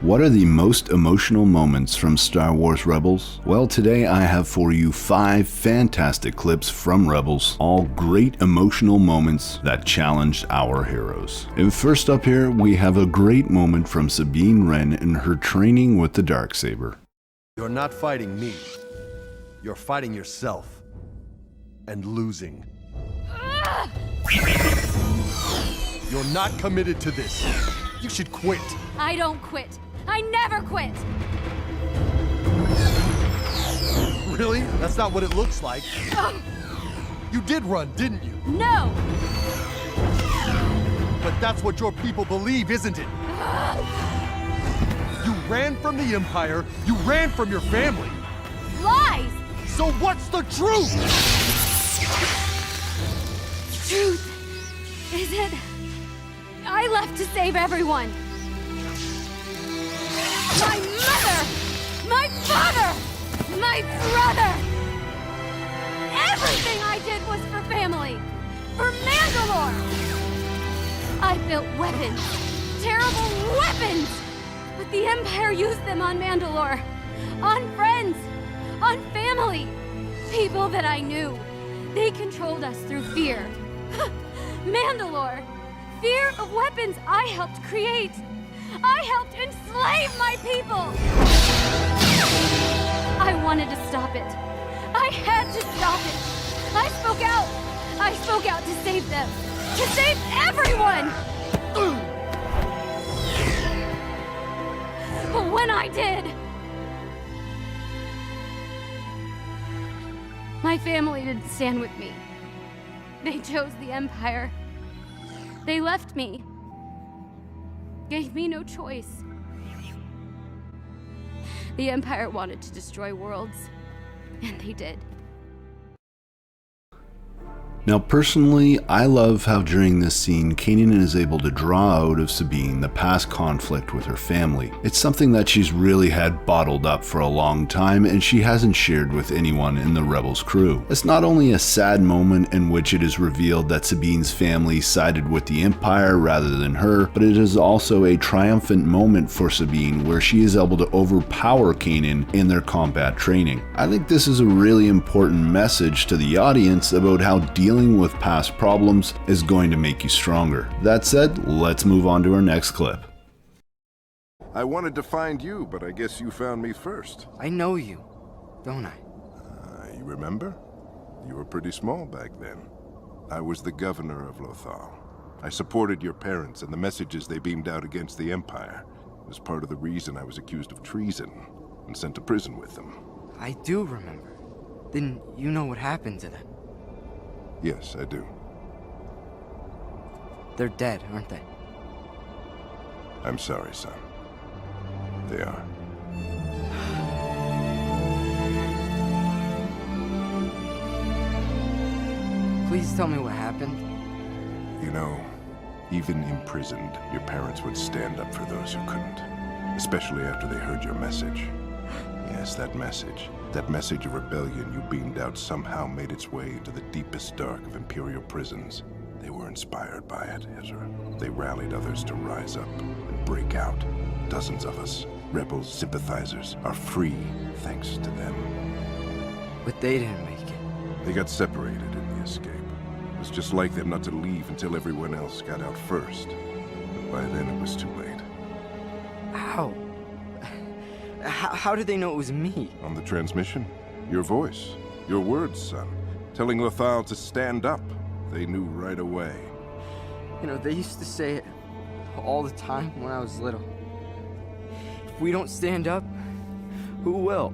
What are the most emotional moments from Star Wars Rebels? Well, today I have for you 5 fantastic clips from Rebels, all great emotional moments that challenged our heroes. And first up here, we have a great moment from Sabine Wren in her training with the Darksaber. You're not fighting me. You're fighting yourself. And losing. You're not committed to this. You should quit. I don't quit. I never quit! Really? That's not what it looks like. You did run, didn't you? No! But that's what your people believe, isn't it? You ran from the Empire, you ran from your family. Lies! So what's the truth? The truth is that I left to save everyone. My mother! My father! My brother! Everything I did was for family! For Mandalore! I built weapons. Terrible weapons! But the Empire used them on Mandalore. On friends. On family. People that I knew. They controlled us through fear. Mandalore. Fear of weapons I helped create. I helped enslave my people! I wanted to stop it. I had to stop it. I spoke out. I spoke out to save them. To save everyone! But when I did, my family didn't stand with me. They chose the Empire. They left me. Gave me no choice. The Empire wanted to destroy worlds, and they did. Now personally, I love how during this scene, Kanan is able to draw out of Sabine the past conflict with her family. It's something that she's really had bottled up for a long time and she hasn't shared with anyone in the Rebels crew. It's not only a sad moment in which it is revealed that Sabine's family sided with the Empire rather than her, but it is also a triumphant moment for Sabine where she is able to overpower Kanan in their combat training. I think this is a really important message to the audience about how dealing with past problems is going to make you stronger. That said, let's move on to our next clip. I wanted to find you, but I guess you found me first. I know you, don't I? You remember? You were pretty small back then. I was the governor of Lothal. I supported your parents and the messages they beamed out against the Empire. It was part of the reason I was accused of treason and sent to prison with them. I do remember. Then you know what happened to them. Yes, I do. They're dead, aren't they? I'm sorry, son. They are. Please tell me what happened. You know, even imprisoned, your parents would stand up for those who couldn't. Especially after they heard your message. Yes, that message. That message of rebellion you beamed out somehow made its way into the deepest dark of Imperial prisons. They were inspired by it, Ezra. They rallied others to rise up and break out. Dozens of us, rebels, sympathizers, are free thanks to them. But they didn't make it. They got separated in the escape. It was just like them not to leave until everyone else got out first. But by then it was too late. How? How did they know it was me? On the transmission, your voice, your words, son. Telling Lothal to stand up. They knew right away. You know, they used to say it all the time when I was little. If we don't stand up, who will?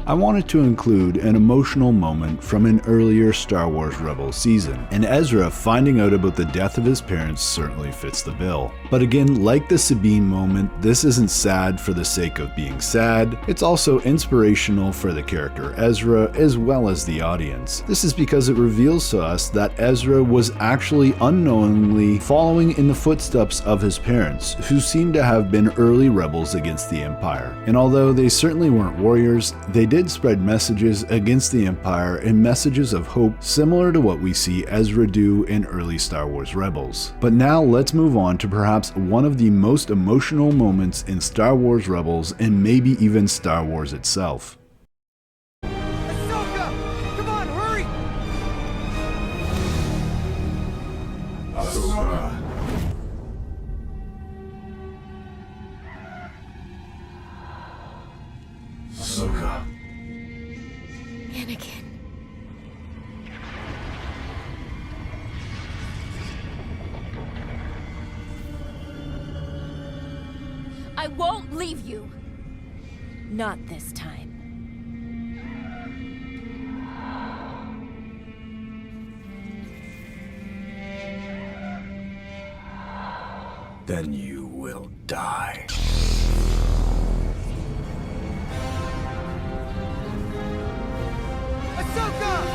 I wanted to include an emotional moment from an earlier Star Wars Rebels season, and Ezra finding out about the death of his parents certainly fits the bill. But again, like the Sabine moment, this isn't sad for the sake of being sad, it's also inspirational for the character Ezra as well as the audience. This is because it reveals to us that Ezra was actually unknowingly following in the footsteps of his parents, who seem to have been early rebels against the Empire. And although they certainly weren't warriors, they did did spread messages against the Empire and messages of hope similar to what we see Ezra do in early Star Wars Rebels. But now let's move on to perhaps one of the most emotional moments in Star Wars Rebels and maybe even Star Wars itself. Ahsoka! Come on, hurry! Ahsoka. Ahsoka. Anakin. I won't leave you. Not this time. Then you will die. Ahsoka!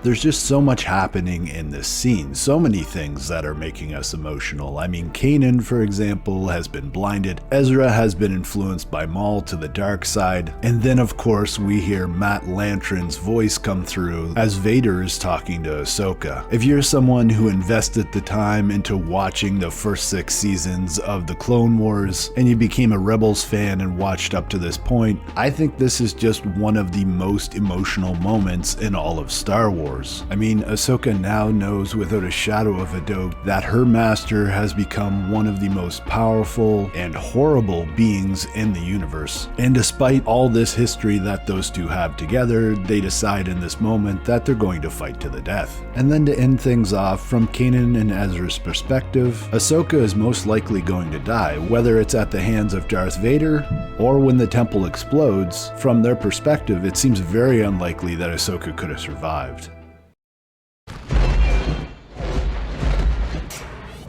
There's just so much happening in this scene, so many things that are making us emotional. I mean, Kanan, for example, has been blinded, Ezra has been influenced by Maul to the dark side, and then of course we hear Matt Lanter's voice come through as Vader is talking to Ahsoka. If you're someone who invested the time into watching the first 6 seasons of the Clone Wars, and you became a Rebels fan and watched up to this point, I think this is just one of the most emotional moments in all of Star Wars. I mean, Ahsoka now knows without a shadow of a doubt that her master has become one of the most powerful and horrible beings in the universe. And despite all this history that those two have together, they decide in this moment that they're going to fight to the death. And then to end things off, from Kanan and Ezra's perspective, Ahsoka is most likely going to die, whether it's at the hands of Darth Vader or when the temple explodes. From their perspective, it seems very unlikely that Ahsoka could have survived.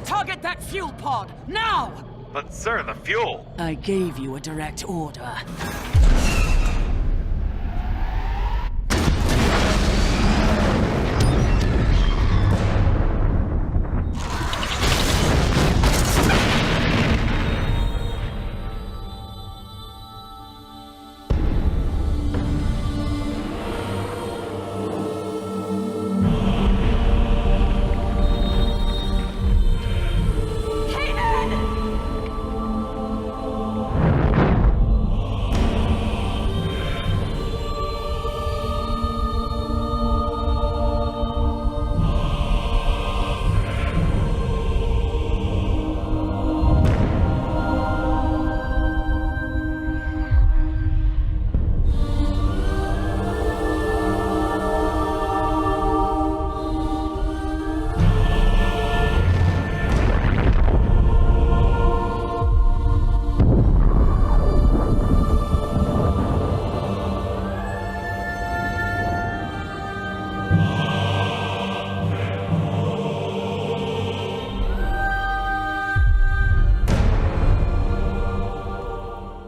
Target that fuel pod, now! But sir, the fuel! I gave you a direct order.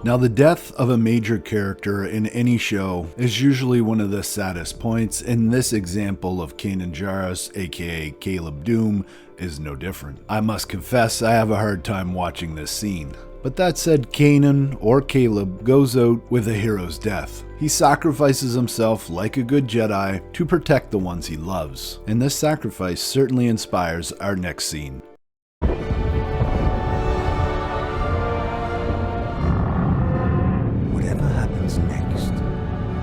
Now, the death of a major character in any show is usually one of the saddest points, and this example of Kanan Jarrus, aka Caleb Doom, is no different. I must confess, I have a hard time watching this scene. But that said, Kanan, or Caleb, goes out with a hero's death. He sacrifices himself like a good Jedi to protect the ones he loves, and this sacrifice certainly inspires our next scene. Whatever happens next,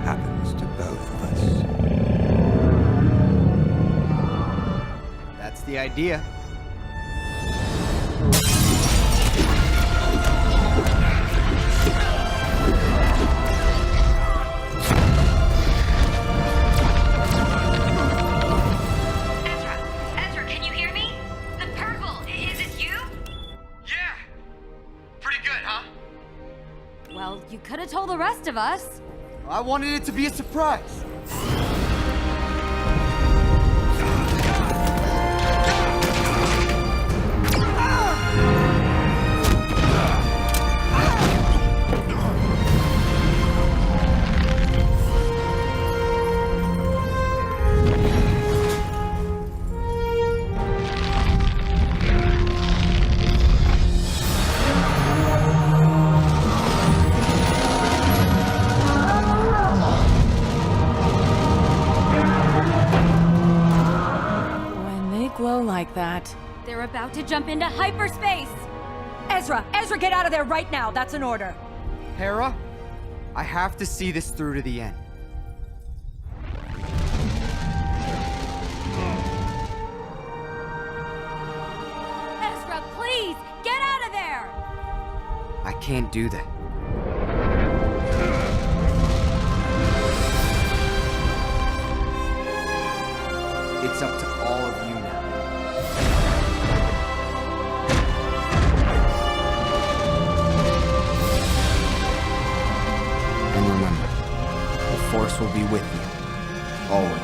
happens to both of us. That's the idea. Ezra, can you hear me? The purple, is it you? Yeah! Pretty good, huh? Well, you could have told the rest of us. I wanted it to be a surprise. like that. They're about to jump into hyperspace! Ezra! Ezra, get out of there right now! That's an order! Hera, I have to see this through to the end. Ezra, please! Get out of there! I can't do that. It's up to all of you now. And remember, the Force will be with you. Always.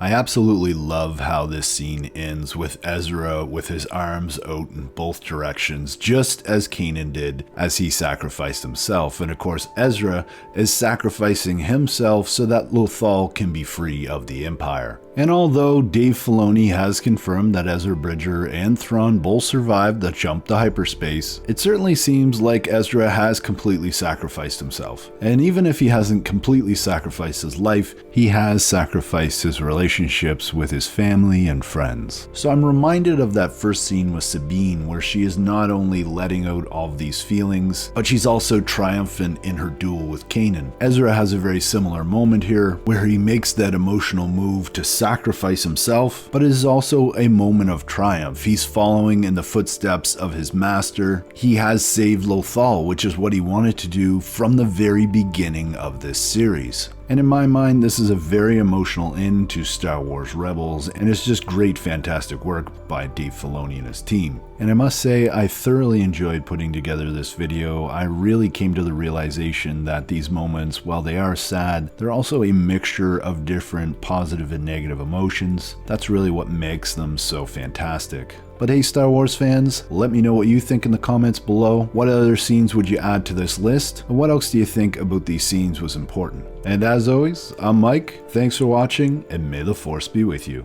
I absolutely love how this scene ends with Ezra with his arms out in both directions, just as Kanan did as he sacrificed himself. And of course, Ezra is sacrificing himself so that Lothal can be free of the Empire. And although Dave Filoni has confirmed that Ezra Bridger and Thrawn both survived the jump to hyperspace, it certainly seems like Ezra has completely sacrificed himself. And even if he hasn't completely sacrificed his life, he has sacrificed his relationships with his family and friends. So I'm reminded of that first scene with Sabine, where she is not only letting out all of these feelings, but she's also triumphant in her duel with Kanan. Ezra has a very similar moment here, where he makes that emotional move to sacrifice himself, but it is also a moment of triumph. He's following in the footsteps of his master. He has saved Lothal, which is what he wanted to do from the very beginning of this series. And in my mind, this is a very emotional end to Star Wars Rebels, and it's just great, fantastic work by Dave Filoni and his team. And I must say, I thoroughly enjoyed putting together this video. I really came to the realization that these moments, while they are sad, they're also a mixture of different positive and negative emotions. That's really what makes them so fantastic. But hey, Star Wars fans, let me know what you think in the comments below. What other scenes would you add to this list? And what else do you think about these scenes was important? And as always, I'm Mike. Thanks for watching, and may the Force be with you.